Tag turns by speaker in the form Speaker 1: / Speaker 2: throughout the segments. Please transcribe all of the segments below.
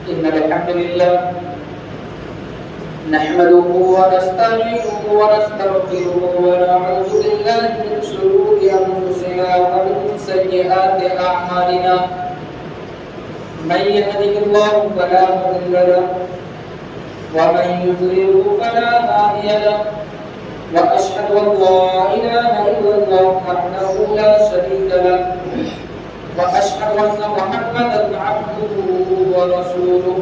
Speaker 1: إن الحمد لله نحمده ونستعينه ونستغفره ونعوذ بالله من شرور أنفسنا ومن سيئات أعمالنا من يهده الله فلا مضل له ومن يضلل فلا هادي له وأشهد أن لا إله إلا الله وحده لا شريك له وأشهد أن محمدا عبده ورسوله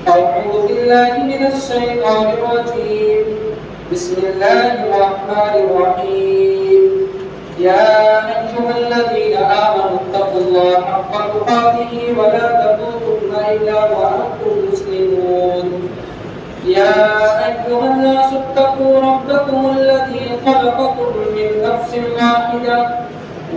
Speaker 1: أعوذ بالله من الشيطان الرجيم بسم الله الرحمن الرحيم يا أيها الذين آمنوا اتقوا الله حق تقاته ولا تموتن إلا وأنتم مسلمون يا أيها الناس اتقوا ربكم الذي خلقكم من نفس واحدة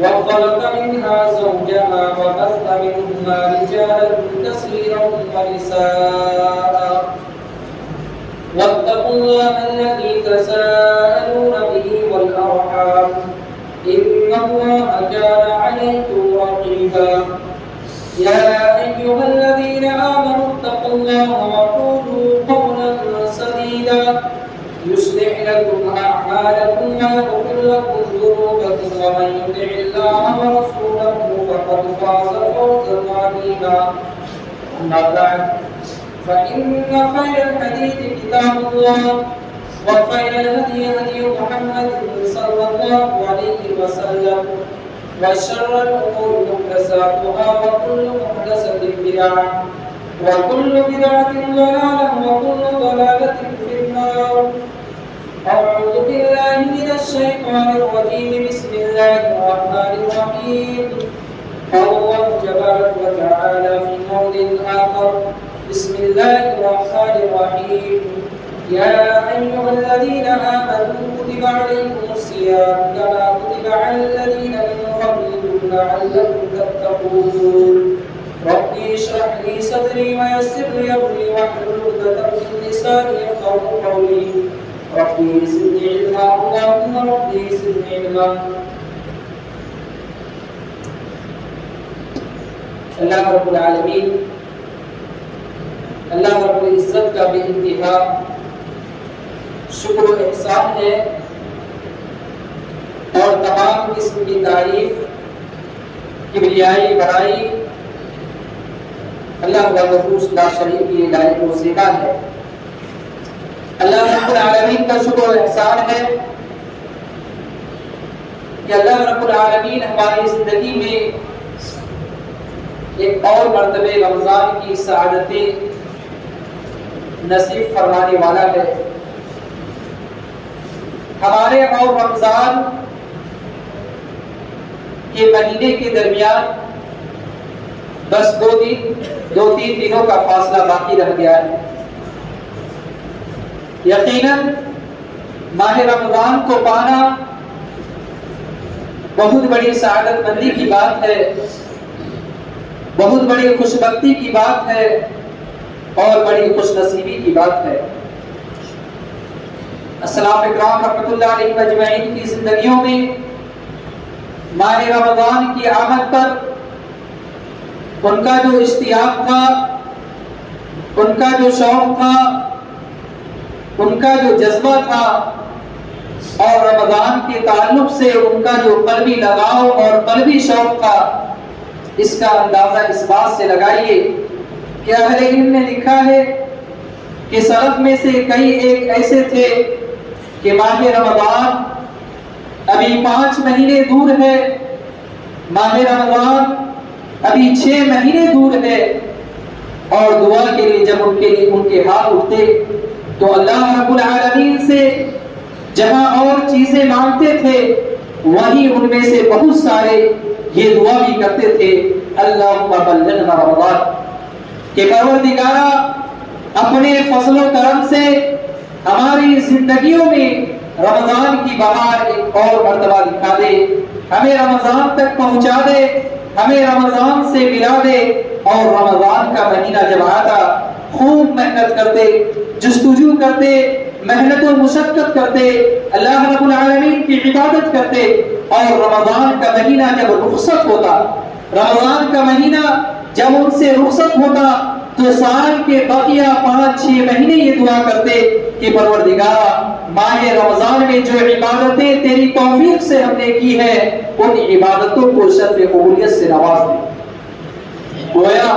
Speaker 1: وخلق منها زوجها وبث منهما رجالا كثيرا ونساء واتقوا الله الذي تساءلون به والأرحام إن الله كان عليكم رقيبا يا أيها الذين آمنوا اتقوا الله وقولوا قولا سديدا يصلح لكم أعمالكم ويغفر لكم ذنوبكم ومن يطع الله ورسوله فقد فاز فوزا عظيما أما بعد فإن خير الحديث كتاب الله وخير الهدي هدي محمد صلى الله عليه وسلم وشر الأمور محدثاتها وكل محدثة بدعة وكل بدعة ضلالة وكل ضلالة في النار أعوذ بالله من الشيطان الرجيم بسم الله الرحمن الرحيم قال الله تبارك وتعالى في موضع آخر بسم الله الرحمن الرحيم يا أيها الذين آمنوا كتب عليكم الصيام كما كتب على الذين من قبلكم لعلكم تتقون ربي اشرح لي صدري ويسر لي أمري واحلل عقدة من لساني يفقهوا قولي ربي زدني علما اللهم ربي زدني علما اللہ رب العالمین اللہ رب العزت کا بے انتہا شکر و احسان ہے اور تمام قسم کی تعریف کبریائی بڑائی اللہ وحدہ لا شریک کی لائق و زیبا ہے۔ اللہ رب العالمین کا شکر و احسان ہے کہ اللہ رب العالمین ہماری زندگی میں ایک اور مرتبہ رمضان کی سعادتیں نصیب فرمانے والا ہے۔ ہمارے اور رمضان کے مہینے کے درمیان بس دو تین دنوں کا فاصلہ باقی رہ گیا ہے۔ یقیناً ماہ رمضان کو پانا بہت بڑی سعادت مندی کی بات ہے، بہت بڑی خوش بختی کی بات ہے اور بڑی خوش نصیبی کی بات ہے۔ اسلاف اکرام رحمۃ اللہ علیہ مجمعین کی زندگیوں میں ماہ رمضان کی آمد پر ان کا جو اشتیاق تھا، ان کا جو شوق تھا، ان کا جو جذبہ تھا اور رمضان کے تعلق سے ان کا جو قلبی لگاؤ اور قلبی شوق تھا، اس کا اندازہ اس بات سے لگائیے کہ اہل علم نے لکھا ہے کہ سلف میں سے کئی ایک ایسے تھے کہ ماہ رمضان ابھی 5 مہینے دور ہے، ماہ رمضان ابھی 6 مہینے دور ہے، اور دعا کے لیے جب ان کے ہاتھ اٹھتے تو اللہ رب العالمین سے جہاں اور چیزیں مانگتے تھے وہیں ان میں سے بہت سارے یہ دعا بھی کرتے تھے، اللہم بلغنا رمضان، کہ پروردگارا اپنے فضل و کرم سے ہماری زندگیوں میں رمضان کی بہار ایک اور مرتبہ دکھا دے، ہمیں رمضان تک پہنچا دے، ہمیں رمضان سے ملا دے۔ اور رمضان کا مہینہ جب آتا خوب محنت کرتے، جستجو کرتے، محنت و مشقت کرتے، اللہ رب العالمین کی عبادت کرتے، اور رمضان کا مہینہ جب رخصت ہوتا، رمضان کا مہینہ جب ان سے رخصت ہوتا تو سال کے بقیہ 5-6 مہینے یہ دعا کرتے کہ پروردگار ماہ رمضان میں جو عبادتیں تیری توفیق سے ہم نے کی ہے ان عبادتوں کو شرف قبولیت سے نواز دے۔ گویا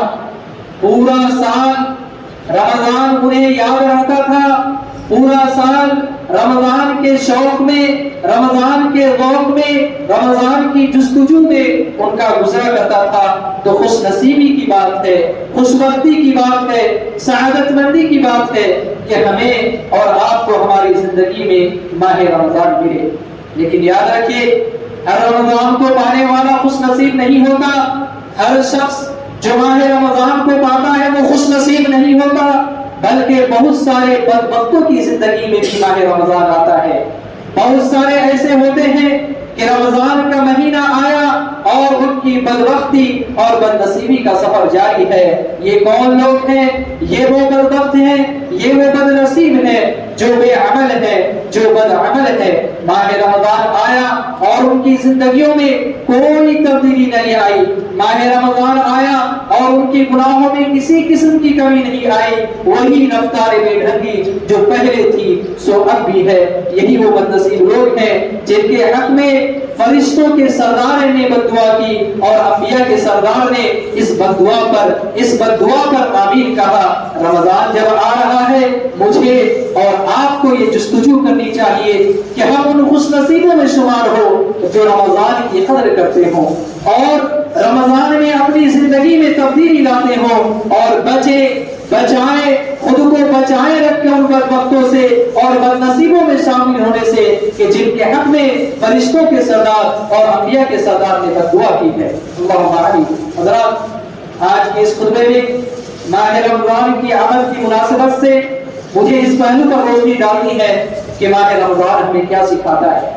Speaker 1: پورا سال رمضان انہیں یاد رہتا تھا، پورا سال رمضان کے شوق میں، رمضان کے ذوق میں، رمضان کی جستجو میں ان کا گزرا کرتا تھا۔ تو خوش نصیبی کی بات ہے، خوش بختی کی بات ہے، سعادت مندی کی بات ہے کہ ہمیں اور آپ کو ہماری زندگی میں ماہ رمضان ملے۔ لیکن یاد رکھیے ہر رمضان کو پانے والا خوش نصیب نہیں ہوتا، ہر شخص جو ماہ رمضان کو پاتا ہے وہ خوش نصیب نہیں ہوتا، بلکہ بہت سارے بدبختوں کی زندگی میں بھی ماہ رمضان آتا ہے۔ بہت سارے ایسے ہوتے ہیں کہ رمضان کا مہینہ آیا اور ان کی بدبختی اور بدنصیبی کا سفر جاری ہے۔ یہ کون لوگ ہیں؟ یہ وہ بدبخت ہیں، یہ وہ بدنصیب ہیں جو بے عمل ہے، جو بدعمل ہے۔ ماہ رمضان آیا اور ان کی زندگیوں میں کوئی تبدیلی نہیں آئی، ماہ رمضان آیا اور ان کے گناہوں میں کسی قسم کی کمی نہیں آئی، وہی رفتار بے ڈھنگی جو پہلے تھی سو اب بھی ہے۔ یہی وہ بدنصیب لوگ ہیں جن کے حق میں فرشتوں کے سردار نے بد دعا کی اور انبیاء کے سردار نے اس بد دعا پر آمین کہا۔ رمضان جب آ رہا ہے مجھے اور آپ کو یہ جستجو کرنی چاہیے کہ ہم ان خوش نصیبوں میں شمار ہو جو رمضان کی قدر کرتے ہوں اور رمضان میں اپنی زندگی میں تبدیلی لاتے ہوں اور بچائیں خود کو بچائے رکھیں ان بدبختوں سے اور بدنصیبوں میں شامل ہونے سے کہ جن کے حق میں فرشتوں کے سردار اور انبیاء کے سردار نے بد دعا کی ہے۔ اللہم آمین۔ حضرات آج کے اس خطبے میں ماہ رمضان کی آمد کی مناسبت سے مجھے اس پہلو پر روشنی ڈالنی ہے کہ ماہ رمضان ہمیں کیا سکھاتا ہے،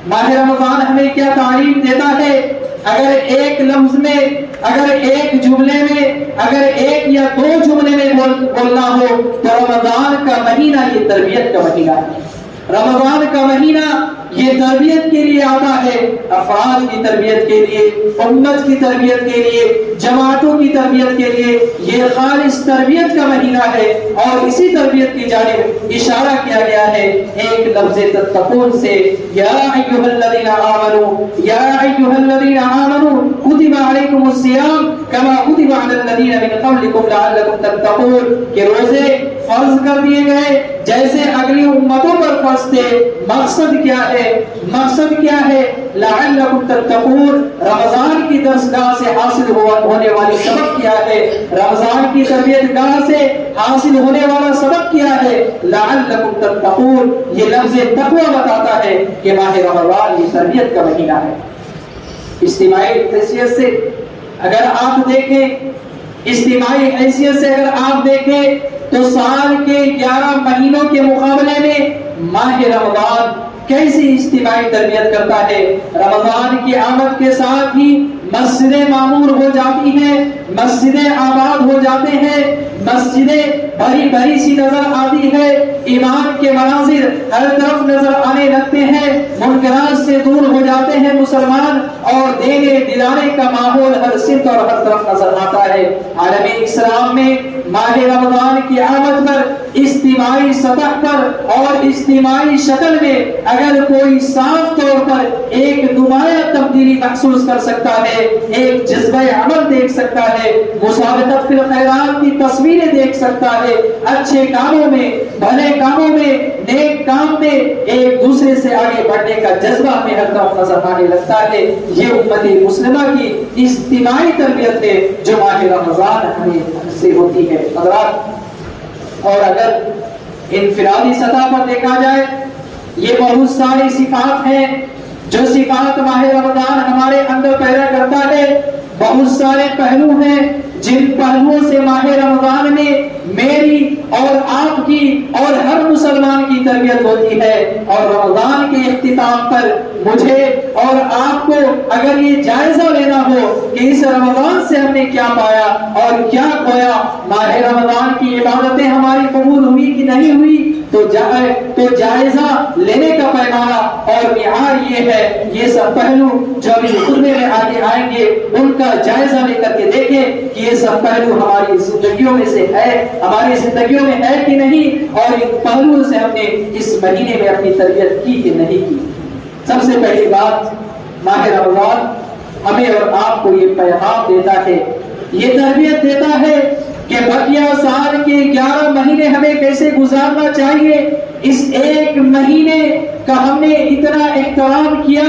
Speaker 1: ماہ رمضان ہمیں کیا تعلیم دیتا ہے۔ اگر ایک لفظ میں، اگر ایک جملے میں، اگر ایک یا دو جملے میں بولنا ہو تو رمضان کا مہینہ یہ تربیت کا مہینہ ہے۔ رمضان کا مہینہ یہ تربیت کے لیے آتا ہے، افراد کی تربیت کے لیے، امت کی تربیت کے لیے، جماعتوں کی تربیت کے لیے یہ خالص تربیت کا مہینہ ہے اور اسی تربیت کی جانب اشارہ کیا گیا ہے ایک لفظ تتقون سے، یا ایھا الذین آمنوا، یا ایھا الذین آمنوا کتب علیکم الصیام کما کتب علی الذین من قبلکم لعلکم تتقون، کہ روزے فرض کر دیے گئے جیسے اگلی امتوں پر فرض تھے۔ مقصد کیا ہے؟ مقصد کیا ہے؟ لعلکم تتقون، رمضان کی درسگاہ سے حاصل ہونے والی سبق کیا ہے؟ رمضان کی تربیت گاہ سے حاصل ہونے والا سبق کیا ہے؟ لعلکم تتقون، یہ لفظ تقوی بتاتا ہے کہ ماہ رمضان یہ تربیت کا مہینہ ہے۔ اجتماعی حیثیت سے اگر آپ دیکھیں، اجتماعی حیثیت سے اگر آپ دیکھیں تو سال کے 11 مہینوں کے مقابلے میں ماہ رمضان کیسی اجتماعی تربیت کرتا ہے۔ رمضان کی آمد کے ساتھ ہی مسجدیں معمور ہو جاتی ہیں، مسجدیں آباد ہو جاتے ہیں، مسجدیں بھری بھری سی نظر آتی ہے، ایمان کے مناظر ہر طرف نظر آنے لگتے ہیں، منکرات سے دور ہو جاتے ہیں مسلمان اور دینے دلانے کا ماحول ہر سمت اور ہر طرف نظر آتا ہے۔ عالم اسلام میں ماہ رمضان کی آمد پر اجتماعی سطح پر اور اجتماعی شکل میں اگر کوئی صاف طور پر ایک نمایاں تبدیلی محسوس کر سکتا ہے، ایک جذبہ عمل دیکھ سکتا ہے، مسابقت فی الخیرات کی تصویریں دیکھ سکتا ہے، اچھے کاموں میں، بھلے کاموں میں، نیک کام میں ایک دوسرے سے آگے بڑھنے کا جذبہ ہمیں ہر طرف نظر آنے لگتا ہے، یہ امت مسلمہ کی اجتماعی تربیت ہے جو ماہ رمضان ہمیں سے ہوتی ہے۔ حضرات اور اگر انفرادی سطح پر دیکھا جائے یہ بہت ساری صفات ہیں جو صفات ماہ رمضان ہمارے اندر پیدا کرتا ہے، بہت سارے پہلو ہیں جن پہلوؤں سے ماہ رمضان میں میری اور آپ کی اور ہر مسلمان کی تربیت ہوتی ہے۔ اور رمضان کے اختتام پر مجھے اور آپ کو اگر یہ جائزہ لینا ہو کہ اس رمضان سے ہم نے کیا پایا اور کیا کھویا. ماہ رمضان کی عبادتیں ہماری قبول ہوئی کہ نہیں ہوئی تو جائزہ لینے کا پیمانہ اور معیار یہ ہے. یہ سب پہلو جو ابھی خطبے میں آگے آئیں گے ان کا جائزہ لے کر کے دیکھیں کہ یہ سب پہلو ہماری زندگیوں میں سے ہے, ہماری زندگیوں میں ہے کہ نہیں, اور ان پہلوؤں سے ہم نے اس مہینے میں اپنی تربیت کی کہ نہیں کی. سب سے پہلی بات, ماہ رمضان ہمیں اور آپ کو یہ پیغام دیتا ہے, یہ تربیت دیتا ہے کہ بقیہ سال کے 11 مہینے ہمیں کیسے گزارنا چاہیے. اس ایک مہینے کا ہم نے اتنا احترام کیا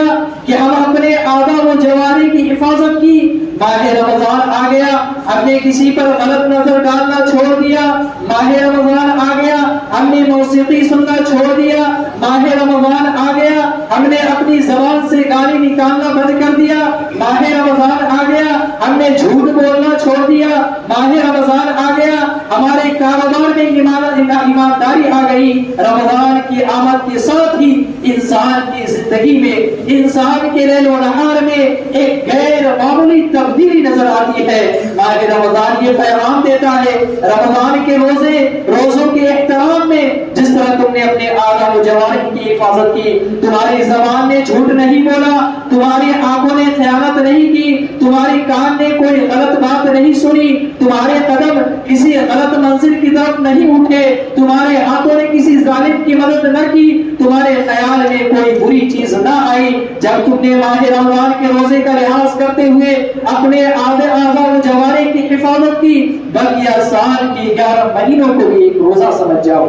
Speaker 1: کہ ہم اپنے اعضاء و جوارح کی حفاظت کی. ماہ رمضان آ گیا, ہم نے کسی پر غلط نظر ڈالنا چھوڑ دیا. ماہ رمضان آ گیا, ہم نے موسیقی سننا چھوڑ دیا. ماہ رمضان آ گیا, ہم نے اپنی زبان سے گالی نکالنا بند کر دیا. ماہ رمضان آ گیا, ہم نے جھوٹ بولنا چھوڑ دیا. ماہ رمضان آ گیا, ہمارے کاروبار میں ایمانداری آ گئی. رمضان کی آمد کے ساتھ ہی انسان کی زندگی میں, انسان کے لیل و نہار میں ایک غیر معمولی تبدیلی نظر آتی ہے. ماہ رمضان یہ پیغام دیتا ہے, رمضان کے روزوں کے احترام میں جس طرح تم نے اپنے اعضاء و جوارح کی حفاظت کی, تمہاری زبان نے جھوٹ نہیں بولا, تمہاری آنکھوں نے خیانت نہیں کی, تمہاری کان نے کوئی غلط بات نہیں سنی, تمہارے قدم کسی غلط منزل کی طرف نہیں اٹھے, تمہارے ہاتھوں نے کسی ظالم کی مدد نہ کی, تمہارے خیال میں کوئی بری چیز نہ آئی. جب تم نے ماہ رمضان کے روزے کا لحاظ کرتے ہوئے اپنے اعضاء و جوارح کی حفاظت کی, بقیہ سال کی 11 مہینوں کو بھی ایک روزہ سمجھ جاؤ.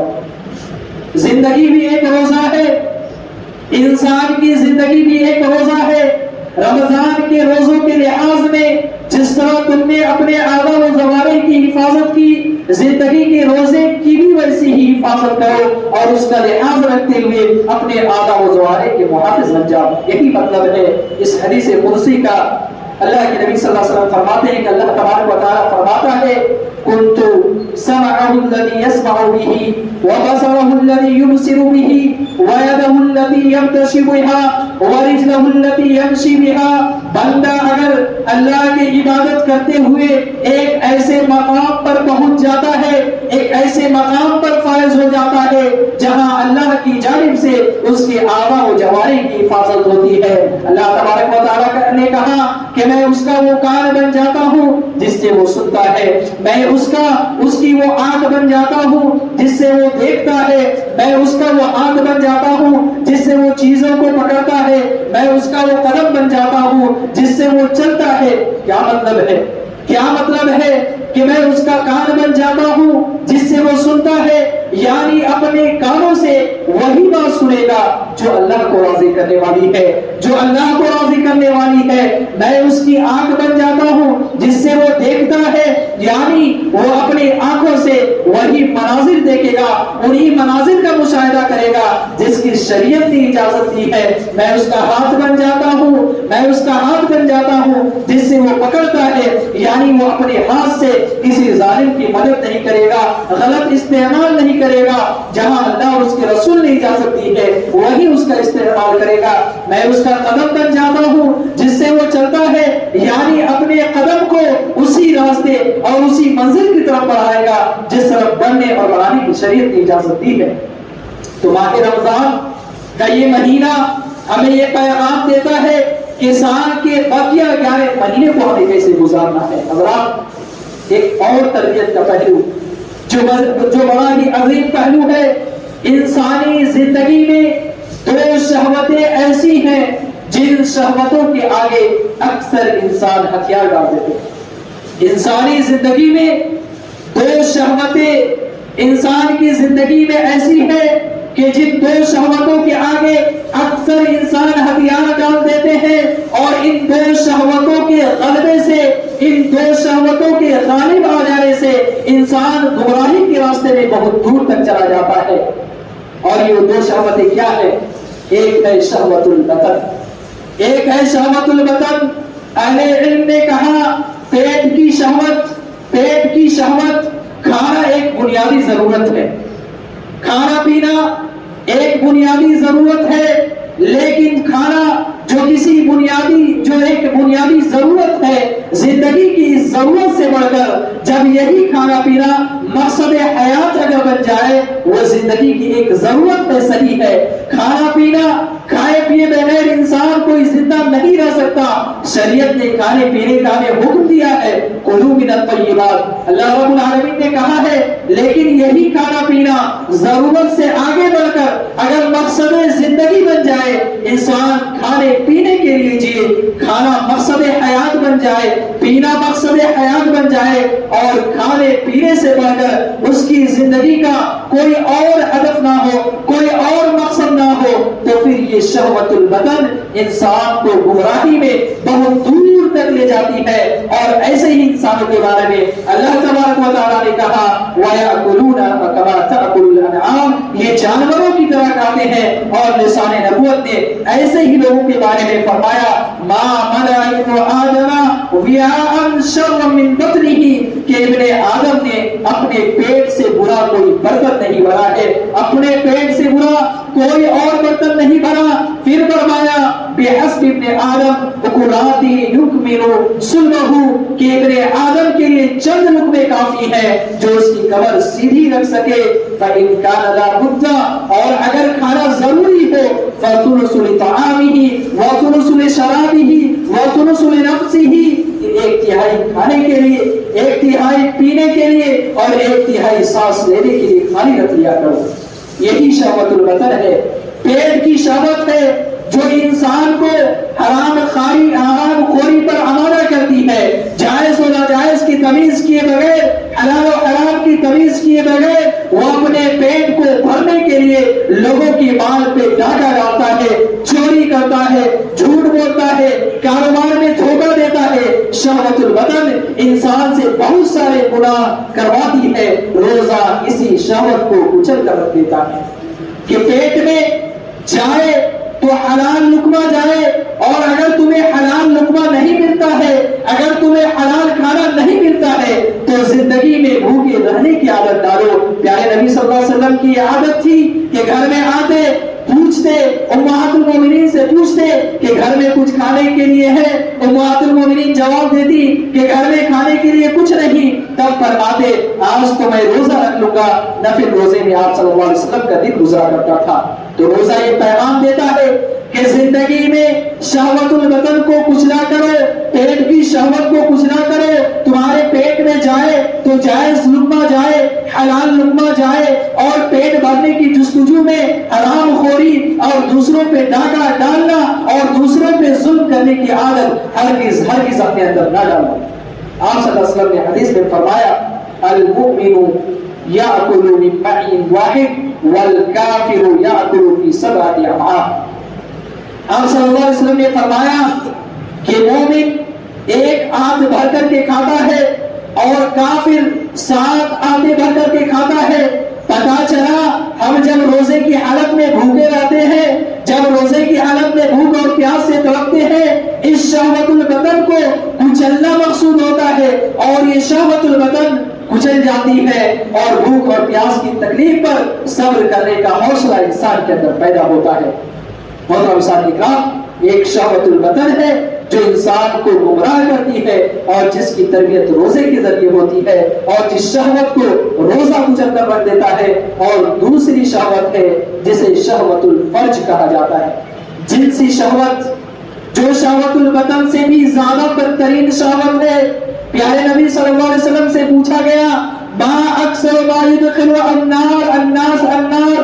Speaker 1: زندگی بھی ایک روزہ ہے, انسان کی زندگی بھی ایک روزہ ہے. رمضان کے روزوں کے لحاظ میں جس طرح تم نے اپنے اعضاء و جوارح کی حفاظت کی, زندگی کے روزے کی بھی ویسی ہی حفاظت کرو اور اس کا لحاظ رکھتے ہوئے اپنے اعضاء و جوارح کے محافظ بن جاؤ. یہی مطلب ہے اس حدیث قدسی کا. اللہ کے نبی صلی اللہ علیہ وسلم فرماتے ہیں کہ اللہ تبارک و تعالیٰ فرماتا ہے, كنت سمعه الذي يسمع به وبصره الذي يبصر به ويده التي يبطش بها ورجله التي يمشي بها. بندہ اگر اللہ کی عبادت کرتے ہوئے ایک ایسے مقام پر پہنچ جاتا ہے, ایک ایسے مقام پر فائز ہو جاتا ہے جہاں اللہ کی جانب سے اس کے اعضاء و جوارح کی حفاظت ہوتی ہے. اللہ تبارک و تعالیٰ نے کہا کہ میں اس کا وہ کان بن جاتا ہوں جس سے وہ سنتا ہے, میں اس کی وہ آنکھ بن جاتا ہوں جس سے وہ دیکھتا ہے, میں اس کا وہ ہاتھ بن جاتا ہوں جس سے وہ چیزوں کو پکڑتا ہے, میں اس کا وہ قدم بن جاتا ہوں جس سے وہ چلتا ہے. کیا مطلب ہے, کیا مطلب ہے کہ میں اس کا کان بن جاتا ہوں جس سے وہ سنتا ہے, یعنی اپنے کانوں سے وہی بات سنے گا جو اللہ کو راضی کرنے والی ہے, جو اللہ کو راضی کرنے والی ہے. میں اس کی آنکھ بن جاتا ہوں جس سے وہ دیکھتا ہے, یعنی وہ اپنی آنکھوں سے وہی مناظر دیکھے گا, انہی مناظر کا مشاہدہ کرے گا جس کی شریعت نے اجازت دی ہے. میں اس کا ہاتھ بن جاتا ہوں, میں اس کا ہاتھ بن جاتا ہوں جس سے وہ پکڑتا ہے, یعنی وہ اپنے ہاتھ سے کسی ظالم کی مدد نہیں کرے گا, غلط استعمال نہیں کرے گا, جہاں اللہ اور اس کے رسول نے اجازت دی ہے وہی اس کا استعمال کرے گا. میں اس کا قدم بن جاتا ہوں جس سے وہ چلتا ہے, یعنی اپنے قدم کو اسی راستے اور اسی منزل کی طرف بڑھائے گا جس طرف بڑھنے اور بڑھانے کی شریعت نے اجازت دی ہے. تو ماہ رمضان کا یہ مہینہ ہمیں یہ پیغام دیتا ہے کہ سال کے بقیہ 11 مہینے کو ہمیں کیسے گزارنا ہے. حضرات, ایک اور تربیت کا پہلو جو بڑا ہی عظیم پہلو ہے, انسانی زندگی میں 2 شہوتیں ایسی ہیں جن شہوتوں کے آگے اکثر انسان ہتھیار ڈال دیتے ہیں. انسانی زندگی میں 2 شہوتیں انسان کی زندگی میں ایسی ہیں کہ جن 2 شہوتوں کے آگے اکثر انسان ہتھیار ڈال دیتے ہیں, اور ان 2 شہوتوں کے غلبے سے, ان 2 شہوتوں کے غالب آ جانے سے انسان گمراہی کے راستے میں بہت دور تک چلا جاتا ہے. اور یہ 2 شہوتیں کیا ہے؟ ایک ہے شہوت البطن, ایک ہے شہوت البطن. اہل علم نے کہا پیٹ کی شہوت, پیٹ کی شہوت. کھانا ایک بنیادی ضرورت ہے, کھانا پینا ایک بنیادی ضرورت ہے, لیکن کھانا جو ایک بنیادی ضرورت ہے, زندگی کی ضرورت سے بڑھ کر جب یہی کھانا پینا مقصد حیات اگر بن جائے، وہ زندگی کی ایک ضرورت ہے، صحیح ہے۔ کھانا پینا، کھائے پیے بغیر انسان کوئی زندہ نہیں رہ سکتا۔ شریعت نے کھانے پینے کا ہمیں حکم دیا ہے، کلوا من الطیبات، اللہ رب العالمین نے کہا ہے، لیکن یہی کھانا پینا ضرورت سے آگے بڑھ کر اگر مقصد زندگی بن جائے، انسان کھانے پینے کے لیے جیے، کھانا مقصد حیات بن جائے، پینا مقصد حیات بن جائے، اور کھانے پینے سے بڑھ کر اس کی زندگی کا کوئی اور ہدف نہ ہو، کوئی اور مقصد نہ ہو، تو پھر یہ شہوت البدن انسان کو گمراہی میں بہت دور تک لے جاتی ہے۔ اور ایسے ہی انسانوں کے بارے میں اللہ تبارک و تعالیٰ نے کہا وَيَأْكُلُونَ كَمَا تَأْكُلُ الْأَنْعَامُ، یہ جانوروں کی طرح کھاتے ہیں۔ اور لسان نبوت نے ایسے ہی لوگوں کے بارے میں فرمایا مَا مَلَأَ ابْنُ آدَمَ وِعَاءً شَرًّا مِّن بَطْنِهِ، کہ ابن آدم نے اپنے پیٹ سے برا کوئی برتن نہیں بھرا ہے، اپنے پیٹ سے برا کوئی اور برتن نہیں بھرا۔ پھر فرمایا بِحَسْبِ ابْنِ آدم أُكُلَاتِ يُكْمِلُ صُلْبَهُ، کہ ابن آدم کے لیے چند لقمے کافی ہے جو اس کی کمر سیدھی رکھ سکے۔ فَإِنْ كَانَ لَا بُدَّ، اور اگر کھانا ضروری ہو، فَثُلُثُ لِطَعَامِهِ وَثُلُثُ لِشَرَابِهِ وَثُلُثُ لِنَفْسِهِ، ایک تہائی کھانے کے لیے، ایک تہائی پینے کے لیے، اور ایک تہائی سانس لینے کے لیے خالی رکھ لیا کرو۔ یہی شہوت البطن ہے، پیٹ کی شہوت ہے جو انسان کو حرام خوری پر آمادہ کرتی ہے، جائز و ناجائز کی تمیز کیے بغیر، حلال و حرام کی تمیز کیے بغیر وہ اپنے پیٹ کو بھرنے کے لیے لوگوں کی مال پہ ڈاکہ ڈالتا ہے، چوری کرتا ہے، جھوٹ بولتا ہے، کاروبار میں دھوکہ دیتا ہے۔ شہوت البطن انسان سے بہت سارے گناہ کرواتی ہے۔ روزہ اسی شہوت کو کچل کر رکھ دیتا ہے کہ پیٹ میں جائے تو حلال لقمہ جائے، اور اگر تمہیں حلال لقمہ نہیں ملتا ہے، اگر تمہیں حلال کھانا نہیں ملتا ہے، تو زندگی میں بھوکے رہنے کی عادت ڈالو۔ پیارے نبی صلی اللہ علیہ وسلم کی عادت تھی کہ گھر میں آتے پوچھتے، امہات المومنین سے پوچھتے کہ گھر میں کچھ کھانے کے لیے ہے، امہات المومنین جواب دیتی کہ گھر میں کھانے کے لیے کچھ نہیں، تب فرماتے آج تو میں روزہ رکھ لوں گا۔ نفل روزے میں آپ صلی اللہ علیہ وسلم کا دن گزرا کرتا تھا۔ تو روزہ یہ پیغام دیتا ہے کہ زندگی میں شہوت البطن کو کچھ نہ کرو، پیٹ کی شہوت کو کچھ نہ کرو۔ تمہارے پیٹ میں جائے تو جائز لقمہ جائے، حلال لقمہ جائے، اور پیٹ بھرنے کی جستجو میں حرام خوری اور دوسروں پہ ڈاکہ ڈالنا اور دوسروں پہ ظلم کرنے کی عادت ہرگز اپنے اندر نہ ڈالو۔ آپ صلی اللہ علیہ وسلم نے حدیث میں فرمایا المؤمن یأکل من معٍ واحد والکافر یأکل فی سبعۃ امعاء۔ آپ صلی اللہ علیہ وسلم نے فرمایا کہ مومن ایک آنت بھر کر کے کھاتا ہے اور کافر 7 آنتیں بھر کر کے کھاتا ہے۔ پتا چلا ہم جب روزے کی حالت میں بھوکے رہتے ہیں، جب روزے کی حالت میں بھوک اور پیاس سے تڑپتے ہیں، اس شہوت البطن کو کچلنا مقصود ہوتا ہے، اور یہ شہوت البطن کچل جاتی ہے، اور بھوک اور پیاس کی تکلیف پر صبر کرنے کا حوصلہ انسان کے اندر پیدا ہوتا ہے۔ محترم انسان اکرام، ایک شہوت البطن ہے جو انسان کو گمراہ کرتی ہے، اور جس کی تربیت روزے کے ذریعے ہوتی ہے، اور جس شہوت کو روزہ کچل کر رکھ دیتا ہے۔ اور دوسری شہوت ہے جسے شہوت الفرج کہا جاتا ہے، جنسی شہوت، جو شہوت البطن سے بھی زیادہ بدترین شہوت ہے۔ پیارے نبی صلی اللہ علیہ وسلم سے پوچھا گیا ما اکثر ما يدخل الناس النار،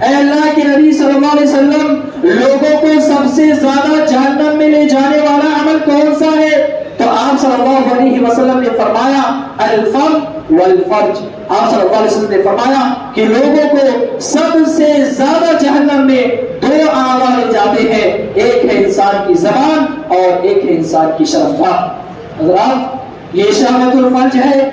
Speaker 1: اے اللہ کے نبی صلی اللہ علیہ وسلم، لوگوں کو سب سے زیادہ جہنم میں لے جانے والا عمل کون سا ہے؟ تو آپ صلی اللہ علیہ وسلم نے فرمایا الفم والفرج۔ آپ صلی اللہ علیہ وسلم نے فرمایا کہ لوگوں کو سب سے زیادہ جہنم میں 2 اعضاء لے جاتے ہیں، ایک ہے انسان کی زبان اور ایک ہے انسان کی شرمگاہ۔ حضرات، یہ شہوت الفرج ہے،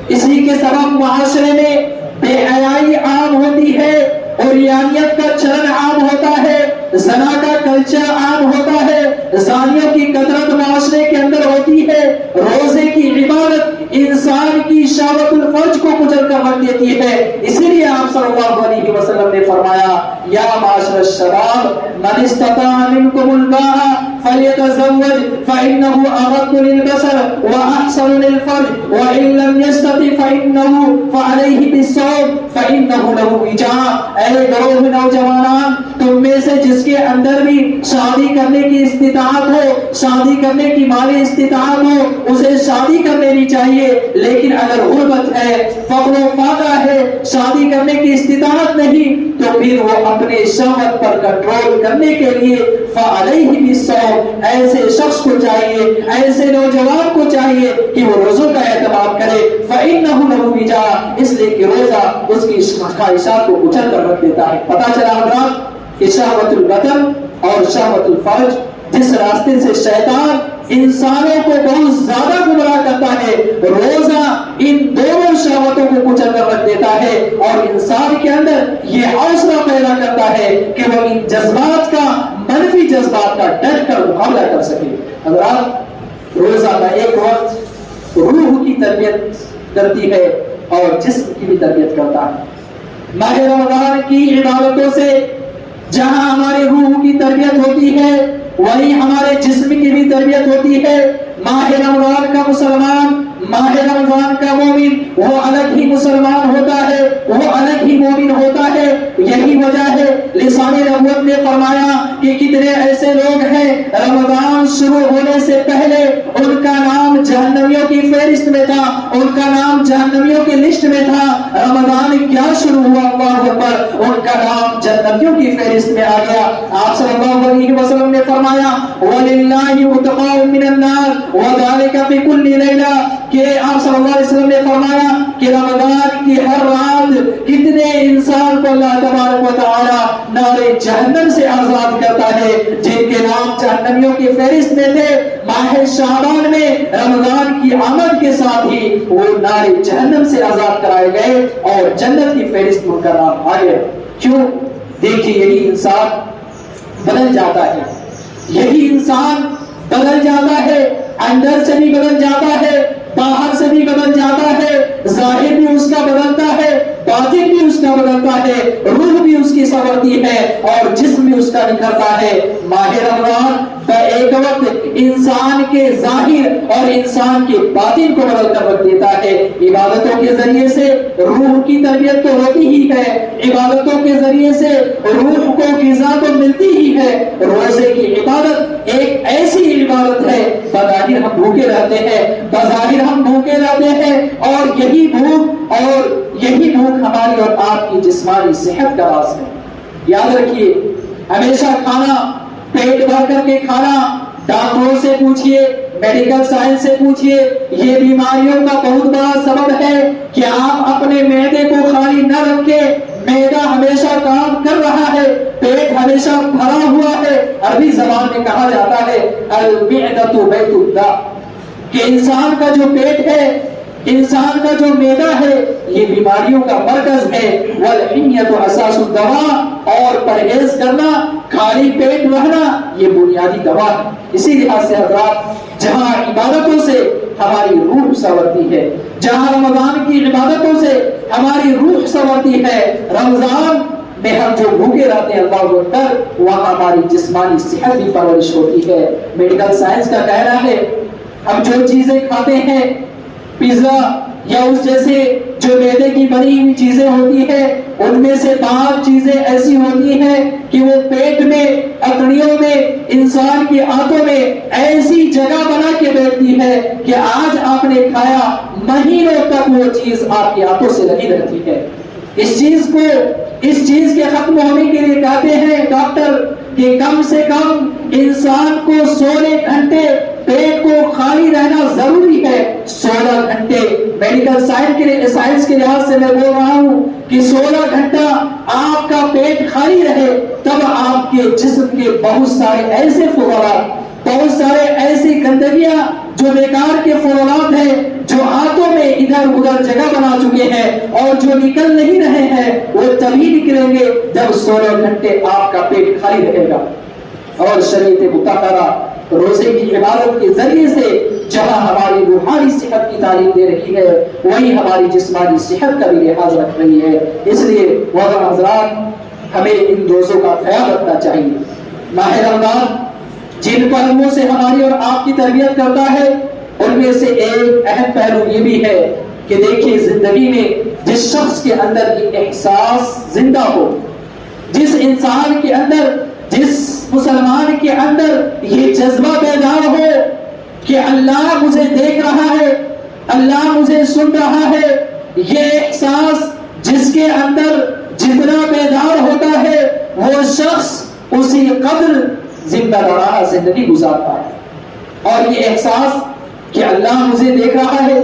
Speaker 1: اسی کے سبب معاشرے میں بے حیائی عام ہوتی ہے، عریانیت کا چلن عام ہوتا ہے، زنا کا کلچر عام ہوتا ہے، زانیوں کی کثرت معاشرے کے اندر ہوتی ہے۔ روزے کی عبادت انسان کی شہوت الفرج کو کچل کر رکھ دیتی ہے. اسی لیے آپ صلی اللہ علیہ وسلم نے فرمایا یا معاشر الشباب من استطاع منکم الباء فلیتزوج فإنه اغض للبصر واحسن للفرج وان لم يستطع فعليه بالصوم فإنه له وجاء. اے گروہ نوجوانان، تم میں سے جس کے اندر بھی شادی کرنے کی استطاعت ہو، شادی کرنے کی مالی استطاعت ہو، اسے شادی کر لینی چاہیے. لیکن اگر غربت ہے، فقر و فاقہ ہے، شادی کرنے کی استطاعت نہیں، تو پھر وہ اپنے شہوت پر کنٹرول کرنے کے لیے فعلیہ بالصوم، ایسے شخص کو چاہیے، ایسے نوجوان کو چاہیے کہ وہ روزوں کا اہتمام کرے. فإنه له وجاء، اس لیے کہ روزہ اس کی خواہشات کو کچل کر رکھ دیتا ہے. پتہ چلا حضرات کہ شہوت البطن اور شہوت الفرج، جس راستے سے شیطان انسانوں کو بہت زیادہ گمراہ کرتا ہے، روزہ ان دونوں شہوتوں کو کچل کر رکھ دیتا ہے اور انسان کے اندر یہ حوصلہ پیدا کرتا ہے کہ وہ ان جذبات کا، منفی جذبات کا ڈٹ کر مقابلہ کر سکے. حضرات روزہ کا ایک وقت روح کی تربیت کرتی ہے اور جسم کی بھی تربیت کرتا ہے. ماہ رمضان کی عبادتوں سے جہاں ہماری روح کی تربیت ہوتی ہے، وہیں ہمارے جسم کی بھی تربیت ہوتی ہے. ماہ رمضان کا مسلمان، ماہ رمضان کا مومن وہ الگ ہی مسلمان ہوتا ہے، وہ الگ ہی مومن ہوتا ہے. یہی وجہ ہے لسان نبوت نے فرمایا کہ کتنے ایسے لوگ ہیں رمضان شروع ہونے سے پہلے ان کا نام جہنمیوں کی فہرست میں تھا، ان کا نام جہنمیوں کی لسٹ میں تھا. رمضان کیا شروع ہوا، اللہ اکبر، ان کا نام جہنمیوں کی فہرست میں آ گیا. آپ صلی اللہ علیہ وسلم نے فرمایا وَلِلَّهِ عُتْقَاءٌ مِّنَ النَّارِ وَذَلِكَ فِي كُلِّ لَيْلَةٍ، کہ آپ صلی اللہ علیہ وسلم نے فرمایا کہ رمضان کی ہر رات کتنے انسان کو اللہ تبارک و تعالی نار جہنم سے آزاد کرتا ہے جن کے نام جہنمیوں کی فہرست میں تھے. ماہ شعبان میں رمضان کی آمد کے ساتھ ہی وہ نار جہنم سے آزاد کرائے گئے اور جنت کی فہرست میں ان کا نام آ گیا. کیوں؟ دیکھیے یہی انسان بدل جاتا ہے، یہی انسان بدل جاتا ہے، اندر سے بھی بدل جاتا ہے، باہر سے بھی بدل جاتا ہے، ظاہر بھی اس کا بدلتا ہے، باطن بھی اس کا بدلتا ہے، روح بھی اس کی سنورتی ہے اور جسم بھی اس کا نکھرتا ہے. ماہ رمضان ایک وقت انسان کے ظاہر اور انسان کے باطن کو بدل کر رکھ دیتا ہے. عبادتوں کے ذریعے سے روح کی تربیت تو ہوتی ہی ہے، عبادتوں کے ذریعے سے روح کو غذا تو ملتی ہی ہے. روزے کی عبادت ایک ایسی عبادت ہے، بظاہر ہم بھوکے رہتے ہیں، بظاہر ہم بھوکے رہتے ہیں اور یہی بھوک ہماری اور آپ کی جسمانی صحت کا راز ہے. یاد رکھیے ہمیشہ کھانا پیٹ بھر کر کے کھانا، ڈاکٹروں سے پوچھئے، میڈیکل سائنس سے پوچھئے، یہ بیماریوں کا بہت بڑا سبب ہے کہ آپ اپنے معدے کو خالی نہ رکھیں. معدہ ہمیشہ کام کر رہا ہے، پیٹ ہمیشہ بھرا ہوا ہے. عربی زبان میں کہا جاتا ہے المعدۃ بیت الداء، کہ انسان کا جو پیٹ ہے، انسان کا جو معدہ ہے، یہ بیماریوں کا مرکز ہے. والحمیۃ اساس الدواء، اور پرہیز کرنا، خالی پیٹ رہنا یہ بنیادی دوا ہے. اسی لحاظ سے حضرات جہاں عبادتوں سے ہماری روح سنورتی ہے، جہاں رمضان کی عبادتوں سے ہماری روح سنورتی ہے، رمضان میں ہم جو بھوکے رہتے ہیں اللہ اکبر، وہاں ہماری جسمانی صحت بھی پرورش ہوتی ہے. میڈیکل سائنس کا کہنا ہے ہم جو چیزیں کھاتے ہیں، پیزا یا اس جیسے جو میدے کی بنی ہوئی چیزیں ہوتی ہیں، ان میں سے 5 چیزیں ایسی ہوتی ہیں کہ وہ پیٹ میں، اکڑیوں میں، انسان کی آنتوں میں ایسی جگہ بنا کے بیٹھتی ہے کہ آج آپ نے کھایا، مہینوں تک وہ چیز آپ کی آنتوں سے لگی رہتی ہے. اس چیز کے ختم ہونے کے لیے کہتے ہیں ڈاکٹر کہ کم سے کم انسان کو 16 گھنٹے پیٹ کو خالی رہنا ضروری ہے. 16 گھنٹے میڈیکل سائنس کے لحاظ سے میں بول رہا ہوں کہ 16 گھنٹہ آپ کا پیٹ خالی رہے، تب آپ کے جسم کے بہت سارے ایسے فضلات، بہت سارے ایسی گندگیاں جو بیکار کے فضلات ہیں، جو آنتوں میں ادھر ادھر جگہ بنا چکے ہیں اور جو نکل نہیں رہے ہیں، وہ تبھی نکلیں گے جب 16 گھنٹے آپ کا پیٹ خالی رہے گا. اور شریعت مطہرہ روزے کی عبادت کے ذریعے سے جہاں ہماری روحانی صحت کی تعلیم دے رہی ہے وہی ہماری جسمانی صحت کا بھی لحاظ رکھ رہی ہے. اس لیے محترم حضرات ہمیں ان روزوں کا خیال رکھنا چاہیے. ماہ رمضان جن پہلوؤں سے ہماری اور آپ کی تربیت کرتا ہے ان میں سے ایک اہم پہلو یہ بھی ہے کہ دیکھیے زندگی میں جس شخص کے اندر یہ احساس زندہ ہو, جس انسان کے اندر, جس مسلمان کے اندر یہ جذبہ بیدار ہو کہ اللہ مجھے دیکھ رہا ہے, اللہ مجھے سن رہا ہے, یہ احساس جس کے اندر جتنا بیدار ہوتا ہے وہ شخص اسی قدر ذمہ دارانہ زندگی گزارتا ہے. اور یہ احساس کہ اللہ مجھے دیکھ رہا ہے,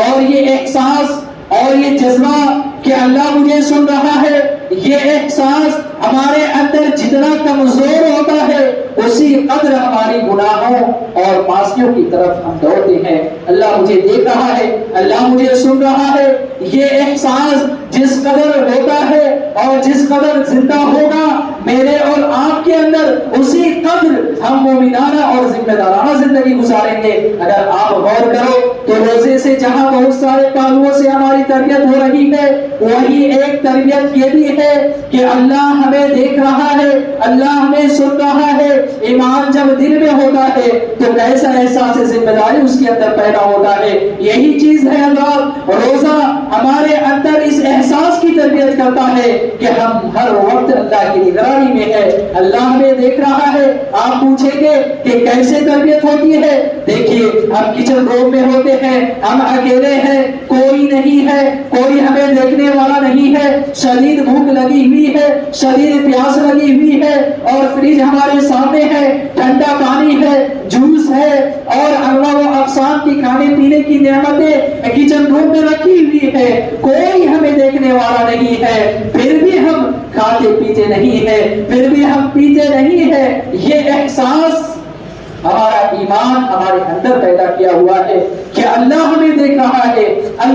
Speaker 1: اور یہ احساس اور یہ جذبہ کہ اللہ مجھے سن رہا ہے, یہ احساس ہمارے اندر جتنا کمزور ہوتا ہے اسی قدر ہماری گناہوں اور معصیوں کی طرف ہم دوڑتے ہیں. اللہ مجھے دیکھ رہا ہے, اللہ مجھے سن رہا ہے, یہ احساس جس قدر ہوتا ہے اور جس قدر زندہ ہوگا میرے اور آپ کے اندر اسی قدر ہم مومنانہ اور ذمہ دارانہ زندگی گزاریں گے. اگر آپ غور کرو تو روزے سے جہاں بہت سارے پہلوؤں سے ہماری تربیت ہو رہی ہے وہی ایک تربیت یہ بھی ہے کہ اللہ ہمیں دیکھ رہا ہے, اللہ ہمیں سن رہا ہے. ایمان جب دل میں ہوتا ہے تو کیسا احساس ذمہ داری اس کے اندر پیدا ہوتا ہے. یہی چیز ہے اللہ روزہ ہمارے اندر اس احساس کی تربیت کرتا ہے کہ ہم ہر وقت اللہ کی نگرانی میں ہے, اللہ ہمیں دیکھ رہا ہے. آپ پوچھیں گے کہ کیسے تربیت ہوتی ہے؟ دیکھیے ہم کچن روم میں ہوتے ہیں, ہم اکیلے ہیں, کوئی نہیں ہے, کوئی ہمیں دیکھنے والا نہیں ہے, شدید بھوک لگی ہوئی ہے, شدید پیاس لگی ہوئی ہے اور فریج ہمارے سامنے ہے, ٹھنڈا پانی ہے, جوس ہے اور انواع و اقسام کی کھانے پینے کی نعمتیں کچن روم میں رکھی ہوئی ہے, کوئی ہمیں دیکھنے والا نہیں ہے, پھر بھی ہم کھاتے پیتے نہیں ہے, پھر بھی ہم پیتے نہیں ہے. یہ احساس ہمارا ایمان ہمارے اندر پیدا کیا ہوا ہے کہ اللہ ہمیں دیکھ رہا ہے, ہم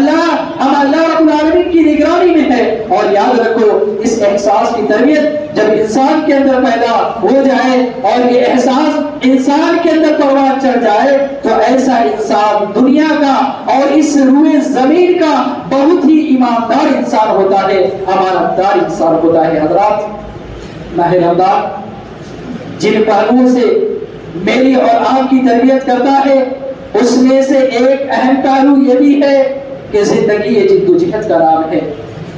Speaker 1: اللہ رب العالمین کی نگرانی میں ہے. اور یاد رکھو اس احساس کی تربیت جب انسان کے اندر پیدا ہو جائے اور یہ احساس انسان کے اندر پروان چڑھ جائے تو ایسا انسان دنیا کا اور اس روئے زمین کا بہت ہی ایماندار انسان ہوتا ہے, امانتدار انسان ہوتا ہے. حضرات ماہ رمضان جن پہلوؤں سے میری اور آپ کی تربیت کرتا ہے اس میں سے ایک اہم پہلو یہ بھی ہے کہ زندگی یہ جد و جہد کا نام ہے,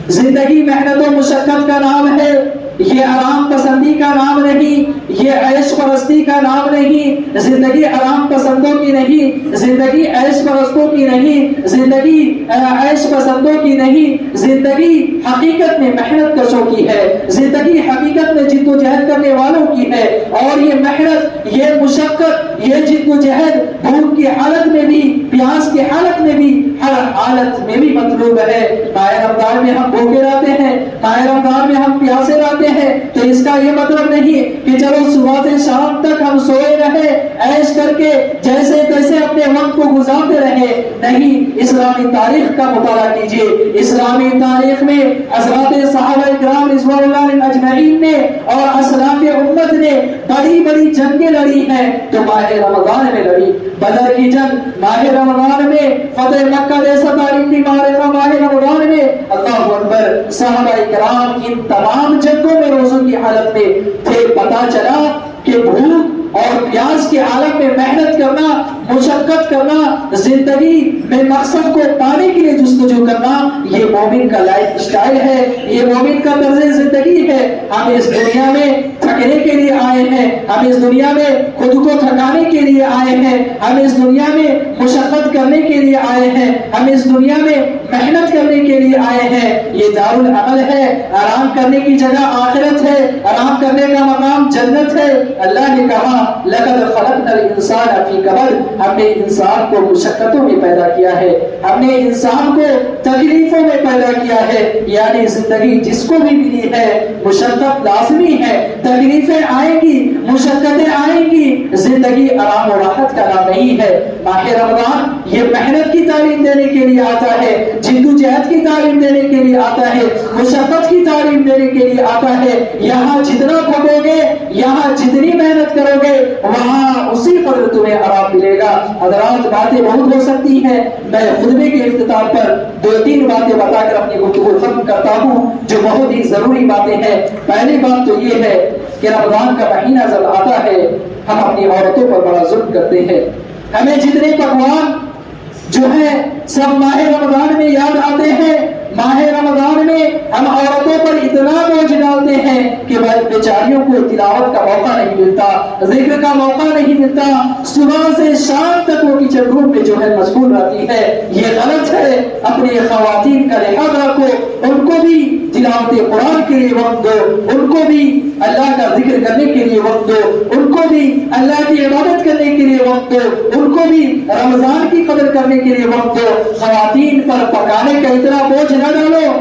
Speaker 1: زندگی محنت و مشقت کا نام ہے, یہ آرام پسندی کا نام نہیں, یہ عیش پرستی کا نام نہیں. زندگی آرام پسندوں کی نہیں, زندگی عیش پرستوں کی نہیں, زندگی عیش پسندوں کی نہیں, زندگی حقیقت میں محنت کشوں کی ہے, زندگی حقیقت میں جد و جہد کرنے والوں کی ہے. اور یہ محنت, یہ مشقت, یہ جد و جہد بھوک کی حالت میں بھی, پیاس کی حالت میں بھی, ہر حالت میں بھی مطلوب ہے. ماہ رمضان میں ہم بھوکے رہتے ہیں, ماہ رمضان میں ہم پیاسے رہتے ہیں, تو اس کا یہ مطلب نہیں کہ چلو صبح سے شام تک ہم سوئے رہے, عیش کر کے جیسے تیسے اپنے وقت کو گزارتے رہے. نہیں, اسلامی تاریخ کا مطالعہ کیجئے. اسلامی تاریخ میں حضرات صحابہ کرام رضوان اللہ علیہم اجمعین نے اور اسلاف امت نے بڑی بڑی جنگیں لڑی ہیں تو ماہ رمضان میں لڑی. بدر کی جنگ ماہ رمضان میں, فتح مکہ جیسا تاریخی معرکہ ماہ رمضان میں. اللہ اکبر, صحابہ کرام ان تمام جنگوں میں روزوں کی حالت میں تھے. پتا چلا کہ بھوک اور پیاس کے عالم میں محنت کرنا, مشقت کرنا, زندگی میں مقصد کو پانے کے لیے جستجو کرنا یہ مومن کا لائف سٹائل ہے, یہ مومن کا طرز زندگی ہے. ہم اس دنیا میں تھکنے کے لیے آئے ہیں, ہم اس دنیا میں خود کو تھکانے کے لیے آئے ہیں, ہم اس دنیا میں مشقت کرنے کے لیے آئے ہیں, ہم اس دنیا میں محنت کرنے کے لیے آئے ہیں. یہ دارالعمل ہے, آرام کرنے کی جگہ آخرت ہے, آرام کرنے کا مقام جنت ہے. اللہ نے کہا لقد خلقنا الانسان فی کبد, ہم نے انسان کو مشقتوں میں پیدا کیا ہے, ہم نے انسان کو تکلیفوں میں پیدا کیا ہے. یعنی زندگی جس کو بھی ملی ہے مشقت لازمی ہے, تکلیفیں آئیں گی, مشقتیں آئیں گی. زندگی آرام و راحت کا نام نہیں ہے. ماہ رمضان یہ محنت کی تعلیم دینے کے لیے آتا ہے, جدوجہد کی تعلیم دینے کے لیے آتا ہے، مشقت کی تعلیم دینے کے لیے آتا ہے۔ یہاں جتنا پڑھو گے، یہاں جتنی محنت کرو گے، وہاں اسی قدر تمہیں آرام ملے گا۔ حضرات باتیں بہت ہو سکتی ہیں، میں خطبے کے اختتام پر 2-3 باتیں بتا کر اپنی گفتگو ختم کرتا ہوں جو بہت ہی ضروری باتیں ہیں۔ پہلی بات تو یہ ہے کہ رمضان کا مہینہ جب آتا ہے ہم اپنی عورتوں پر بڑا ظلم کرتے ہیں۔ ہمیں جتنے پکوان جو ہیں سب ماہ رمضان میں یاد آتے ہیں۔ ماہ رمضان میں ہم عورتوں پر اتنا بوجھ ڈالتے ہیں کہ بیچاریوں کو تلاوت کا موقع نہیں ملتا، ذکر کا موقع نہیں ملتا، صبح سے شام تک وہ کچن روم میں جو ہے مشغول رہتی ہے۔ یہ غلط ہے۔ اپنی خواتین کا لحاظ رکھو، ان کو بھی تلاوت قرآن کے لیے وقت دو، ان کو بھی اللہ کا ذکر کرنے کے لیے وقت دو، ان کو بھی اللہ کی عبادت کرنے کے لیے وقت دو، ان کو بھی رمضان کی قدر کرنے کے لیے وقت دو۔ خواتین پر پکانے کا اتنا بوجھ نہ ڈالو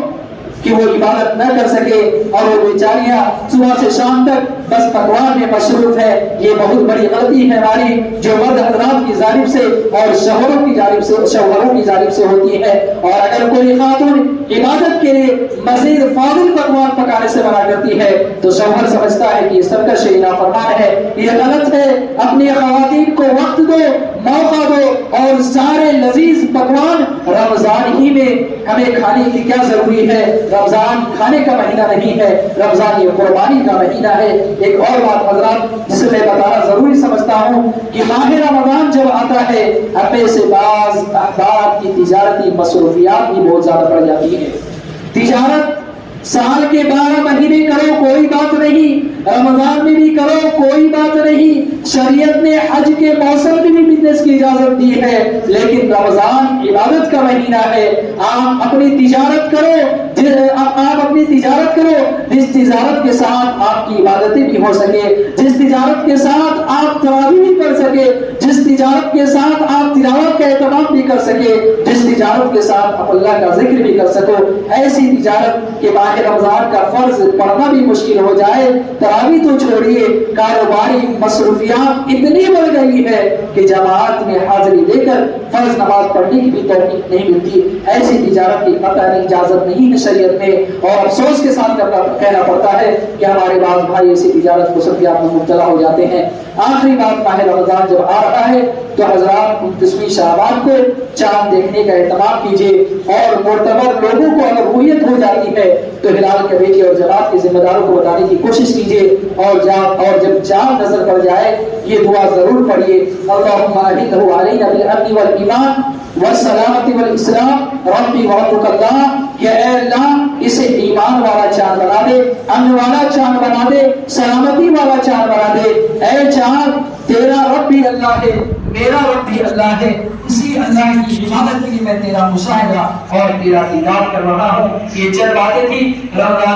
Speaker 1: کہ وہ عبادت نہ کر سکے اور وہ بیچاریاں صبح سے شام تک بس پکوان میں مصروف ہے۔ یہ بہت بڑی غلطی ہے ہماری جو مرد حضرات کی جانب سے اور شوہروں کی جانب سے ہوتی ہے۔ اور اگر کوئی خاتون عبادت کے لیے مزید فاضل پکوان پکانے سے منع کرتی ہے تو شوہر سمجھتا ہے کہ یہ سرکش نافرمان ہے، یہ غلط ہے۔ اپنی خواتین کو وقت دو، موقع دو، اور سارے لذیذ پکوان رمضان ہی میں ہمیں کھانے کی کیا ضروری ہے؟ رمضان کھانے کا مہینہ نہیں ہے، رمضان یہ قربانی کا مہینہ ہے۔ ایک اور بات حضرات جسے میں بتانا ضروری سمجھتا ہوں کہ ماہ رمضان جب آتا ہے ہمیں سے بعض احباب کی تجارتی مصروفیات بھی بہت زیادہ بڑھ جاتی ہے۔ تجارت سال کے 12 مہینے کرو کوئی بات نہیں، رمضان میں بھی کرو کوئی بات نہیں، شریعت نے حج کے موسم میں بھی بزنس کی اجازت دی ہے، لیکن رمضان عبادت کا مہینہ ہے۔ آپ اپنی تجارت کرو، جس تجارت کے ساتھ آپ کی عبادتیں بھی ہو سکے، جس تجارت کے ساتھ آپ تراویح بھی پڑھ سکے، جس تجارت کے ساتھ آپ تلاوت کا اہتمام بھی کر سکے، جس تجارت کے ساتھ آپ اللہ کا ذکر بھی کر سکو۔ ایسی تجارت کے ماہ رمضان کا فرض پڑھنا بھی مشکل ہو جائے، تراویح تو چھوڑیے، کاروباری مصروفیات اتنی بڑھ گئی ہے کہ جماعت میں حاضری دے کر فرض نماز پڑھنے کی بھی توفیق نہیں ملتی۔ ایسی تجارت کی قطعاً اجازت نہیں ہے شریعت میں، اور افسوس کے ساتھ کہنا پڑتا ہے کہ ہمارے بعض بھائی ایسی تجارت مصروفیات میں مبتلا ہو جاتے ہیں۔ آخری بات، ماہ رمضان جب آ رہا ہے تو حضرات 29 شعبان کو چاند دیکھنے کا اہتمام کیجیے، اور معتبر لوگوں کو اگر رویت ہو جاتی ہے تو ہلال کمیٹی اور جماعت کے ذمہ داروں کو بتانے کی کوشش کیجیے، اور جب چاند نظر پڑ جائے یہ دعا ضرور پڑھیے، اللہم اہلہ علینا بالامن والایمان والسلامت والاسلام ربی وربک اللہ، کہ اے اللہ اسے ایمان والا چاند بنا دے، امن والا چاند بنا دے، سلامتی والا چاند بنا دے۔ اے چاند تیرا رب بھی اللہ ہے، میرا رب بھی اللہ ہے، اسی اللہ کی عبادت کے لیے میں تیرا مشاہدہ اور تیرا دیدار کر رہا ہوں۔ یہ چند باتیں تھی رمضان